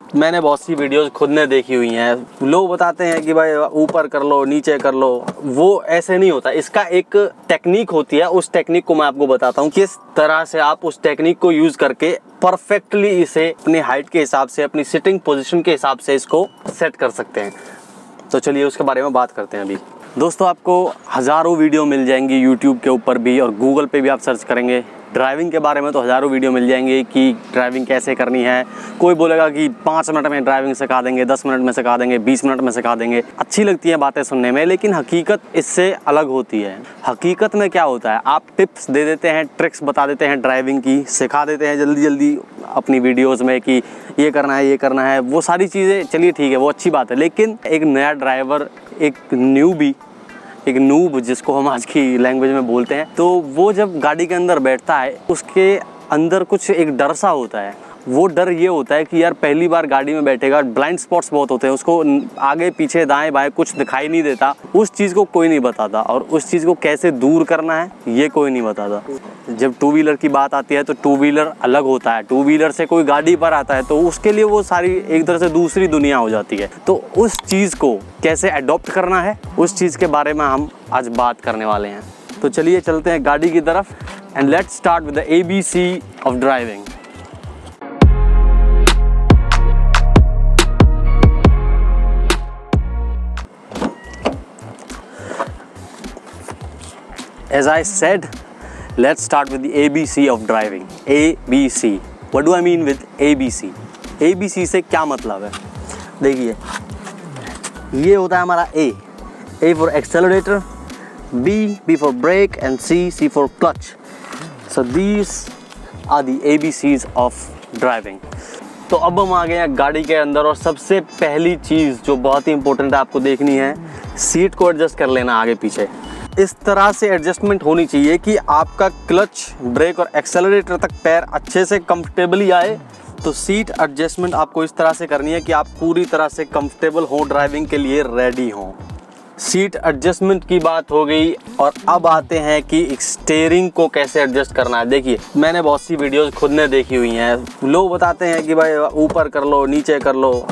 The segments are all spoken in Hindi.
मैंने बहुत सी वीडियोस खुद ने देखी हुई हैं। लोग बताते हैं कि भाई ऊपर कर लो, नीचे कर लो, वो ऐसे नहीं होता। इसका एक टेक्निक होती है, उस टेक्निक को मैं आपको बताता हूँ किस तरह से आप उस टेक्निक को यूज़ करके परफेक्टली इसे अपनी हाइट के हिसाब से, अपनी सिटिंग पोजीशन के हिसाब से इसको सेट कर सकते हैं। तो चलिए उसके बारे में बात करते हैं अभी। दोस्तों, आपको हज़ारों वीडियो मिल जाएंगी यूट्यूब के ऊपर भी, और गूगल पे भी आप सर्च करेंगे ड्राइविंग के बारे में तो हज़ारों वीडियो मिल जाएंगे कि ड्राइविंग कैसे करनी है। कोई बोलेगा कि 5 मिनट में ड्राइविंग सिखा देंगे, 10 मिनट में सिखा देंगे, 20 मिनट में सिखा देंगे। अच्छी लगती हैं बातें सुनने में, लेकिन हकीकत इससे अलग होती है। हकीकत में क्या होता है, आप टिप्स दे देते हैं, ट्रिक्स बता देते हैं ड्राइविंग की, सिखा देते हैं जल्दी जल्दी अपनी वीडियोज़ में कि ये करना है, ये करना है, वो सारी चीज़ें चलिए ठीक है, वो अच्छी बात है। लेकिन एक नया ड्राइवर, एक नूब जिसको हम आज की लैंग्वेज में बोलते हैं, तो वो जब गाड़ी के अंदर बैठता है उसके अंदर कुछ एक डर सा होता है। वो डर ये होता है कि यार पहली बार गाड़ी में बैठेगा, ब्लाइंड स्पॉट्स बहुत होते हैं, उसको आगे पीछे दाएं बाएं कुछ दिखाई नहीं देता, उस चीज़ को कोई नहीं बताता, और उस चीज़ को कैसे दूर करना है ये कोई नहीं बताता। जब टू व्हीलर की बात आती है तो टू व्हीलर अलग होता है। टू व्हीलर से कोई गाड़ी पर आता है तो उसके लिए वो सारी एक तरह से दूसरी दुनिया हो जाती है। तो उस चीज़ को कैसे अडॉप्ट करना है, उस चीज़ के बारे में हम आज बात करने वाले हैं। तो चलिए चलते हैं गाड़ी की तरफ, and let's start with the ABC of driving. As I said, let's start with the ABC of driving. ABC. What do I mean with ABC? ABC से क्या मतलब है? देखिए, ये होता है हमारा A. A for accelerator, B for brake, and C for clutch. So these are the ABCs of driving. तो अब हम आ गए हैं गाड़ी के अंदर, और सबसे पहली चीज़ जो बहुत ही इंपॉर्टेंट है आपको देखनी है, सीट को एडजस्ट कर लेना आगे पीछे। इस तरह से एडजस्टमेंट होनी चाहिए कि आपका क्लच, ब्रेक और एक्सेलरेटर तक पैर अच्छे से कंफर्टेबली आए। तो सीट एडजस्टमेंट आपको इस तरह से करनी है कि आप पूरी तरह से कंफर्टेबल हो, ड्राइविंग के लिए रेडी हो। सीट एडजस्टमेंट की बात हो गई, और अब आते हैं कि स्टीयरिंग को कैसे एडजस्ट करना है। देखिए, मैंने बहुत सी वीडियोस खुद ने देखी हुई हैं। लोग बताते हैं कि भाई ऊपर कर लो, नीचे कर लो,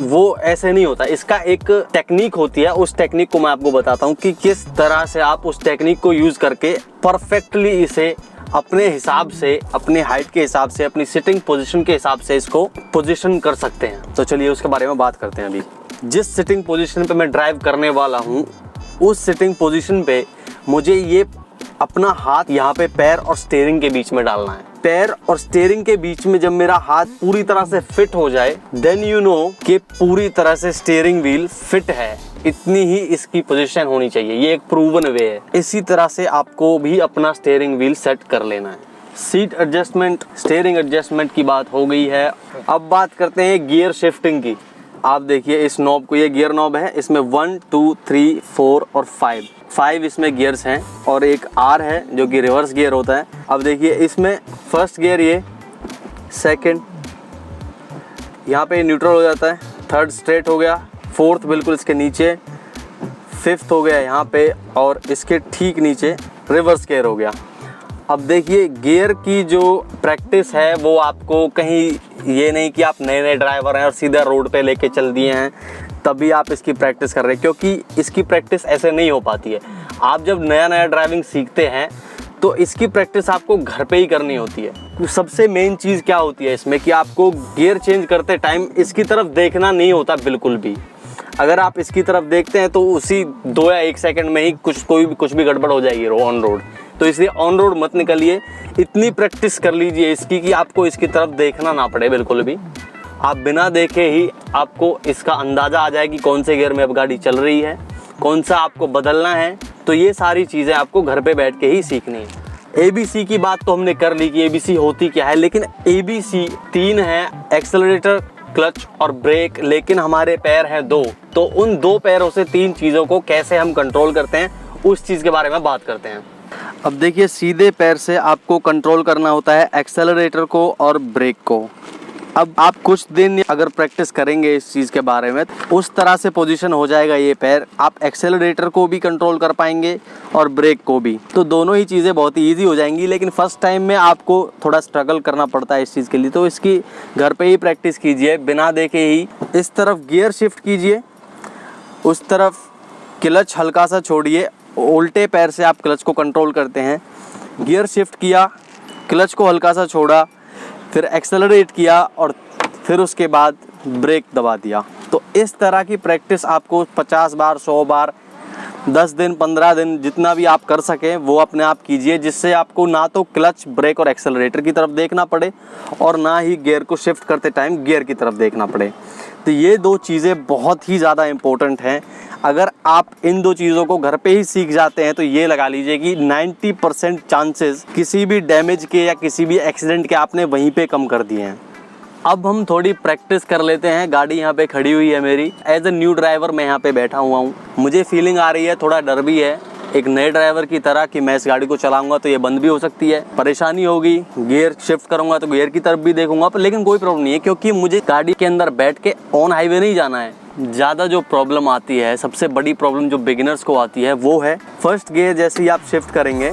वो ऐसे नहीं होता। इसका एक टेक्निक होती है, उस टेक्निक को मैं आपको बताता हूँ कि किस तरह से आप उस टेक्निक को यूज़ करके परफेक्टली इसे अपने हिसाब से, अपनी हाइट के हिसाब से, अपनी सिटिंग पोजीशन के हिसाब से इसको पोजीशन कर सकते हैं। तो चलिए उसके बारे में बात करते हैं अभी। जिस सिटिंग पोजीशन पे मैं ड्राइव करने वाला हूँ, उस सिटिंग पोजीशन पे मुझे ये अपना हाथ यहाँ पे पैर और स्टीयरिंग के बीच में डालना है। पैर और स्टीयरिंग के बीच में जब मेरा हाथ पूरी तरह से फिट हो जाए, देन यू नो कि पूरी तरह से स्टीयरिंग व्हील फिट है। इतनी ही इसकी पोजीशन होनी चाहिए, ये एक प्रूवन वे है। इसी तरह से आपको भी अपना स्टीयरिंग व्हील सेट कर लेना है। सीट एडजस्टमेंट, स्टीयरिंग एडजस्टमेंट की बात हो गई है। अब बात करते हैं गियर शिफ्टिंग की। आप देखिए इस नॉब को, ये गियर नॉब है, इसमें 1, 2, 3, 4 और 5 इसमें गियर्स हैं, और एक R है जो कि रिवर्स गियर होता है। अब देखिए इसमें फर्स्ट गियर ये, सेकंड यहाँ पे न्यूट्रल हो जाता है, थर्ड स्ट्रेट हो गया, फोर्थ बिल्कुल इसके नीचे, फिफ्थ हो गया यहाँ पे, और इसके ठीक नीचे रिवर्स गियर हो गया। अब देखिए गियर की जो प्रैक्टिस है वो आपको कहीं, ये नहीं कि आप नए ड्राइवर हैं और सीधा रोड पे लेके चल दिए हैं तभी आप इसकी प्रैक्टिस कर रहे हैं, क्योंकि इसकी प्रैक्टिस ऐसे नहीं हो पाती है। आप जब नया ड्राइविंग सीखते हैं तो इसकी प्रैक्टिस आपको घर पे ही करनी होती है। सबसे मेन चीज़ क्या होती है इसमें कि आपको गियर चेंज करते टाइम इसकी तरफ देखना नहीं होता बिल्कुल भी। अगर आप इसकी तरफ देखते हैं तो उसी 2 या 1 सेकंड में ही कुछ भी गड़बड़ हो जाएगी ऑन रोड। तो इसलिए ऑन रोड मत निकलिए, इतनी प्रैक्टिस कर लीजिए इसकी कि आपको इसकी तरफ देखना ना पड़े बिल्कुल भी। आप बिना देखे ही आपको इसका अंदाज़ा आ जाए कि कौन से गियर में अब गाड़ी चल रही है, कौन सा आपको बदलना है। तो ये सारी चीज़ें आपको घर पे बैठ के ही सीखनी है। ABC की बात तो हमने कर ली कि ABC होती क्या है, लेकिन ABC 3 है, एक्सेलरेटर, क्लच और ब्रेक, लेकिन हमारे पैर हैं 2। तो उन 2 पैरों से 3 चीज़ों को कैसे हम कंट्रोल करते हैं, उस चीज़ के बारे में बात करते हैं। अब देखिए सीधे पैर से आपको कंट्रोल करना होता है एक्सेलरेटर को और ब्रेक को। अब आप कुछ दिन अगर प्रैक्टिस करेंगे इस चीज़ के बारे में, उस तरह से पोजीशन हो जाएगा ये पैर, आप एक्सेलरेटर को भी कंट्रोल कर पाएंगे और ब्रेक को भी। तो दोनों ही चीज़ें बहुत ही ईजी हो जाएंगी। लेकिन फर्स्ट टाइम में आपको थोड़ा स्ट्रगल करना पड़ता है इस चीज़ के लिए, तो इसकी घर पे ही प्रैक्टिस कीजिए बिना देखे ही। इस तरफ गियर शिफ्ट कीजिए, उस तरफ क्लच हल्का सा छोड़िए, उल्टे पैर से आप क्लच को कंट्रोल करते हैं। गियर शिफ्ट किया, क्लच को हल्का सा छोड़ा, फिर एक्सेलरेट किया और फिर उसके बाद ब्रेक दबा दिया। तो इस तरह की प्रैक्टिस आपको 50 बार, 100 बार, 10 दिन, 15 दिन, जितना भी आप कर सकें वो अपने आप कीजिए, जिससे आपको ना तो क्लच, ब्रेक और एक्सेलरेटर की तरफ देखना पड़े और ना ही गियर को शिफ्ट करते टाइम गियर की तरफ देखना पड़े। तो ये दो चीज़ें बहुत ही ज़्यादा इम्पोर्टेंट हैं। अगर आप इन दो चीज़ों को घर पे ही सीख जाते हैं तो ये लगा लीजिए कि 90% चांसेस किसी भी डैमेज के या किसी भी एक्सीडेंट के आपने वहीं पे कम कर दिए हैं। अब हम थोड़ी प्रैक्टिस कर लेते हैं। गाड़ी यहाँ पे खड़ी हुई है मेरी, एज ए न्यू ड्राइवर मैं यहाँ पे बैठा हुआ हूँ। मुझे फीलिंग आ रही है, थोड़ा डर भी है एक नए ड्राइवर की तरह कि मैं इस गाड़ी को चलाऊंगा तो ये बंद भी हो सकती है, परेशानी होगी। गियर शिफ्ट करूंगा तो गियर की तरफ भी देखूंगा, पर लेकिन कोई प्रॉब्लम नहीं है क्योंकि मुझे गाड़ी के अंदर बैठ के ऑन हाईवे नहीं जाना है। ज़्यादा जो प्रॉब्लम आती है, सबसे बड़ी प्रॉब्लम जो बिगिनर्स को आती है वो है फर्स्ट गियर जैसे ही आप शिफ्ट करेंगे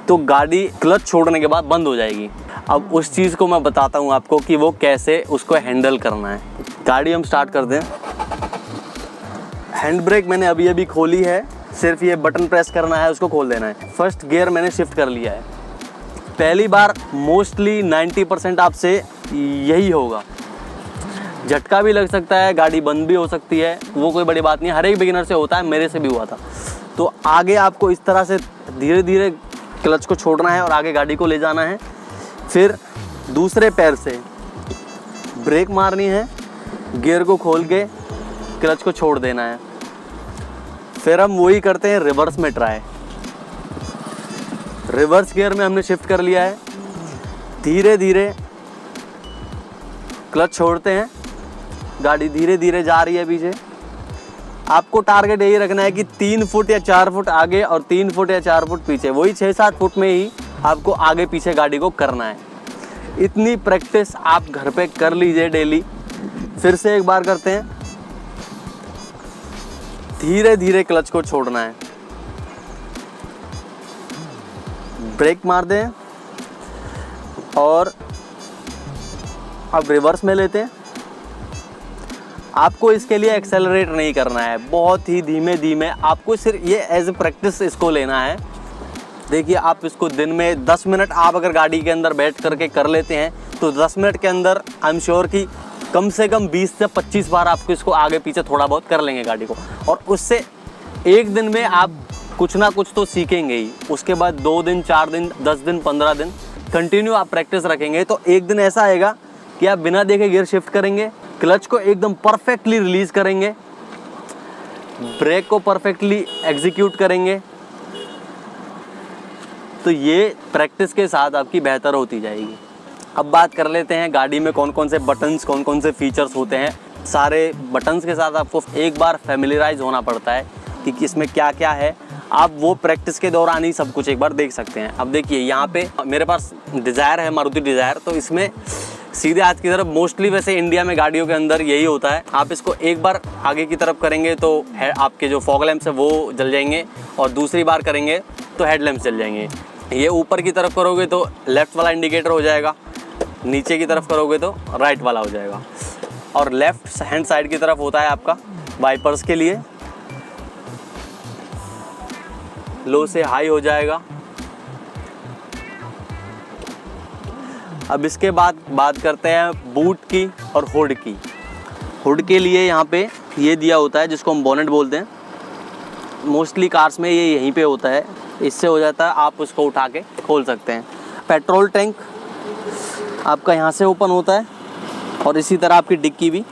तो गाड़ी क्लच छोड़ने के बाद बंद हो जाएगी। अब उस चीज़ को मैं बताता हूँ आपको कि वो कैसे उसको हैंडल करना है। गाड़ी हम स्टार्ट कर दें। हैंड ब्रेक मैंने अभी अभी खोली है, सिर्फ ये बटन प्रेस करना है, उसको खोल देना है। फर्स्ट गियर मैंने शिफ्ट कर लिया है। पहली बार मोस्टली 90% आपसे यही होगा, झटका भी लग सकता है, गाड़ी बंद भी हो सकती है, वो कोई बड़ी बात नहीं है, हर एक बिगिनर से होता है, मेरे से भी हुआ था। तो आगे आपको इस तरह से धीरे धीरे क्लच को छोड़ना है और आगे गाड़ी को ले जाना है। फिर दूसरे पैर से ब्रेक मारनी है, गियर को खोल के क्लच को छोड़ देना है। फिर हम वही करते हैं रिवर्स में ट्राई। रिवर्स गियर में हमने शिफ्ट कर लिया है, धीरे धीरे क्लच छोड़ते हैं, गाड़ी धीरे धीरे जा रही है पीछे। आपको टारगेट यही रखना है कि 3 फुट या 4 फुट आगे और 3 फुट या 4 फुट पीछे, वही 6-7 फुट में ही आपको आगे पीछे गाड़ी को करना है। इतनी प्रैक्टिस आप घर पे कर लीजिए डेली। फिर से एक बार करते हैं, धीरे धीरे क्लच को छोड़ना है, ब्रेक मार दें और अब रिवर्स में लेते हैं। आपको इसके लिए एक्सेलरेट नहीं करना है, बहुत ही धीमे धीमे आपको सिर्फ ये एज ए प्रैक्टिस इसको लेना है। देखिए आप इसको दिन में 10 मिनट आप अगर गाड़ी के अंदर बैठ करके कर लेते हैं तो 10 मिनट के अंदर आई एम श्योर कि कम से कम 20 से 25 बार आपको इसको आगे पीछे थोड़ा बहुत कर लेंगे गाड़ी को। और उससे एक दिन में आप कुछ ना कुछ तो सीखेंगे ही। उसके बाद 2 दिन, 4 दिन, 10 दिन, 15 दिन कंटिन्यू आप प्रैक्टिस रखेंगे तो एक दिन ऐसा आएगा कि आप बिना देखे गियर शिफ्ट करेंगे, क्लच को एकदम परफेक्टली रिलीज करेंगे, ब्रेक को परफेक्टली एग्जीक्यूट करेंगे। तो ये प्रैक्टिस के साथ आपकी बेहतर होती जाएगी। अब बात कर लेते हैं गाड़ी में कौन कौन से बटन्स, कौन कौन से फीचर्स होते हैं। सारे बटन्स के साथ आपको एक बार फैमिलियराइज होना पड़ता है कि इसमें क्या क्या है। आप वो प्रैक्टिस के दौरान ही सब कुछ एक बार देख सकते हैं। अब देखिए यहाँ पे मेरे पास डिज़ायर है, मारुति डिज़ायर, तो इसमें सीधे हाथ की तरफ मोस्टली वैसे इंडिया में गाड़ियों के अंदर यही होता है। आप इसको एक बार आगे की तरफ करेंगे तो आपके जो फॉग लैंप्स है वो जल जाएंगे और दूसरी बार करेंगे तो हेडलैम्प्स जल जाएंगे। ये ऊपर की तरफ करोगे तो लेफ़्ट वाला इंडिकेटर हो जाएगा, नीचे की तरफ करोगे तो राइट वाला हो जाएगा। और लेफ़्ट हैंड साइड की तरफ होता है आपका वाइपर्स के लिए, लो से हाई हो जाएगा। अब इसके बाद बात करते हैं बूट की और हुड की। हुड के लिए यहाँ पे ये दिया होता है जिसको हम बोनेट बोलते हैं। मोस्टली कार्स में ये यहीं पे होता है, इससे हो जाता है, आप उसको उठा के खोल सकते हैं। पेट्रोल टैंक आपका यहाँ से ओपन होता है और इसी तरह आपकी डिक्की भी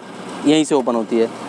यहीं से ओपन होती है।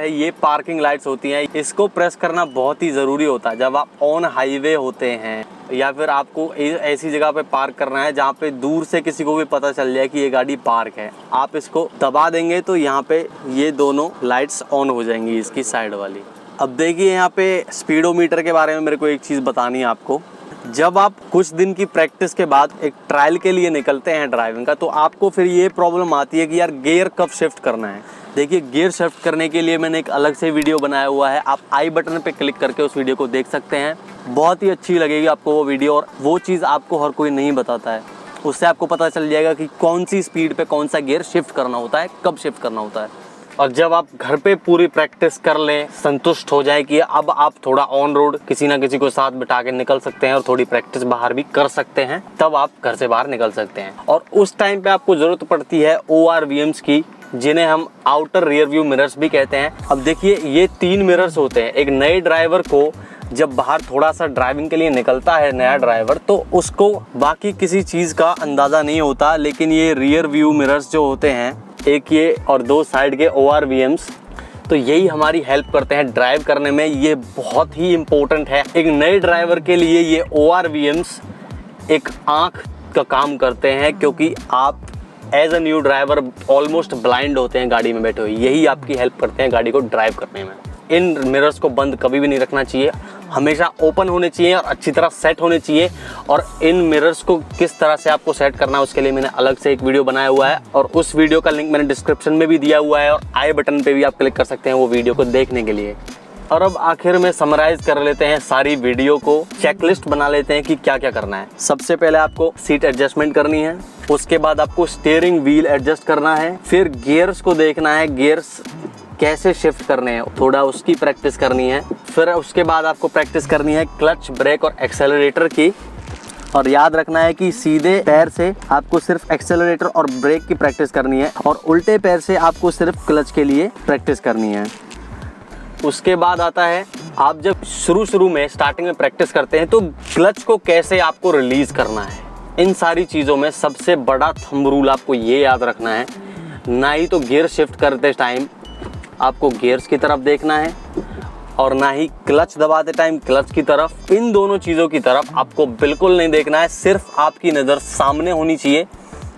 ये पार्किंग लाइट्स होती हैं, इसको प्रेस करना बहुत ही ज़रूरी होता है जब आप ऑन हाईवे होते हैं या फिर आपको ऐसी जगह पे पार्क करना है जहाँ पे दूर से किसी को भी पता चल जाए कि ये गाड़ी पार्क है। आप इसको दबा देंगे तो यहाँ पे ये दोनों लाइट्स ऑन हो जाएंगी, इसकी साइड वाली। अब देखिए यहाँ पे स्पीडोमीटर के बारे में मेरे को एक चीज़ बतानी है आपको। जब आप कुछ दिन की प्रैक्टिस के बाद एक ट्रायल के लिए निकलते हैं ड्राइविंग का, तो आपको फिर ये प्रॉब्लम आती है कि यार गियर कब शिफ्ट करना है। देखिए, गियर शिफ्ट करने के लिए मैंने एक अलग से वीडियो बनाया हुआ है, आप आई बटन पे क्लिक करके उस वीडियो को देख सकते हैं। बहुत ही अच्छी लगेगी आपको वो वीडियो, और वो चीज़ आपको हर कोई नहीं बताता है। उससे आपको पता चल जाएगा कि कौन सी स्पीड पे कौन सा गियर शिफ्ट करना होता है, कब शिफ्ट करना होता है। और जब आप घर पे पूरी प्रैक्टिस कर लें, संतुष्ट हो जाए कि अब आप थोड़ा ऑन रोड किसी ना किसी को साथ बिठा के निकल सकते हैं और थोड़ी प्रैक्टिस बाहर भी कर सकते हैं, तब आप घर से बाहर निकल सकते हैं। और उस टाइम पे आपको ज़रूरत पड़ती है ORVMs की, जिन्हें हम आउटर रियर व्यू मिरर्स भी कहते हैं। अब देखिए, ये 3 मिरर्स होते हैं। एक नए ड्राइवर को जब बाहर थोड़ा सा ड्राइविंग के लिए निकलता है नया ड्राइवर, तो उसको बाकी किसी चीज़ का अंदाज़ा नहीं होता, लेकिन ये रियर व्यू मिरर्स जो होते हैं, एक ये और 2 साइड के ORVMs, तो यही हमारी हेल्प करते हैं ड्राइव करने में। ये बहुत ही इम्पोर्टेंट है। एक नए ड्राइवर के लिए ये ORVMs एक आँख का काम करते हैं, क्योंकि आप as a new driver almost blind होते हैं गाड़ी में बैठे हुए। यही आपकी हेल्प करते हैं गाड़ी को ड्राइव करने में। इन मिरर्स को बंद कभी भी नहीं रखना चाहिए, हमेशा ओपन होने चाहिए और अच्छी तरह सेट होने चाहिए। और इन मिरर्स को किस तरह से आपको सेट करना है, उसके लिए मैंने अलग से एक वीडियो बनाया हुआ है, और उस वीडियो का लिंक मैंने डिस्क्रिप्शन में भी दिया हुआ है, और आई बटन पे भी आप क्लिक कर सकते हैं वो वीडियो को देखने के लिए। और अब आखिर में समराइज कर लेते हैं सारी वीडियो को, चेकलिस्ट बना लेते हैं कि क्या क्या करना है। सबसे पहले आपको सीट एडजस्टमेंट करनी है, उसके बाद आपको स्टीयरिंग व्हील एडजस्ट करना है, फिर गियर्स को देखना है, गियर्स कैसे शिफ्ट करने हैं, थोड़ा उसकी प्रैक्टिस करनी है। फिर उसके बाद आपको प्रैक्टिस करनी है क्लच, ब्रेक और एक्सेलरेटर की। और याद रखना है कि सीधे पैर से आपको सिर्फ एक्सेलरेटर और ब्रेक की प्रैक्टिस करनी है, और उल्टे पैर से आपको सिर्फ क्लच के लिए प्रैक्टिस करनी है। उसके बाद आता है, आप जब शुरू में स्टार्टिंग में प्रैक्टिस करते हैं तो क्लच को कैसे आपको रिलीज करना है। इन सारी चीज़ों में सबसे बड़ा थंब रूल आपको ये याद रखना है, ना ही तो गियर शिफ्ट करते टाइम आपको गियर्स की तरफ देखना है, और ना ही क्लच दबाते टाइम क्लच की तरफ। इन दोनों चीज़ों की तरफ आपको बिल्कुल नहीं देखना है, सिर्फ आपकी नज़र सामने होनी चाहिए।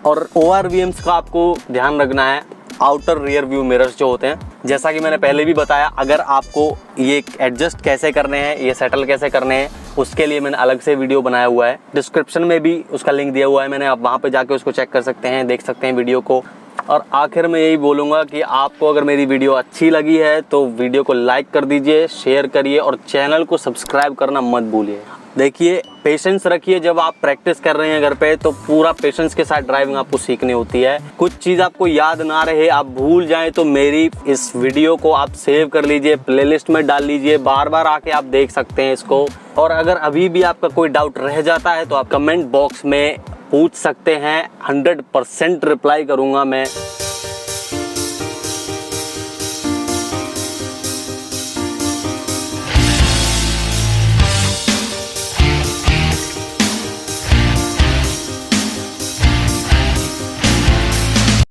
और ORVMs का आपको ध्यान रखना है, आउटर रियर व्यू मिरर्स जो होते हैं, जैसा कि मैंने पहले भी बताया, अगर आपको ये एडजस्ट कैसे करने हैं, ये सेटल कैसे करने हैं, उसके लिए मैंने अलग से वीडियो बनाया हुआ है, डिस्क्रिप्शन में भी उसका लिंक दिया हुआ है मैंने, आप वहाँ पे जाके उसको चेक कर सकते हैं, देख सकते हैं वीडियो को। और आखिर में यही बोलूँगा कि आपको अगर मेरी वीडियो अच्छी लगी है तो वीडियो को लाइक कर दीजिए, शेयर करिए, और चैनल को सब्सक्राइब करना मत भूलिए। देखिए, पेशेंस रखिए, जब आप प्रैक्टिस कर रहे हैं घर पे तो पूरा पेशेंस के साथ ड्राइविंग आपको सीखनी होती है। कुछ चीज़ आपको याद ना रहे, आप भूल जाएं, तो मेरी इस वीडियो को आप सेव कर लीजिए, प्लेलिस्ट में डाल लीजिए, बार बार आके आप देख सकते हैं इसको। और अगर अभी भी आपका कोई डाउट रह जाता है तो आप कमेंट बॉक्स में पूछ सकते हैं, 100% रिप्लाई करूँगा मैं।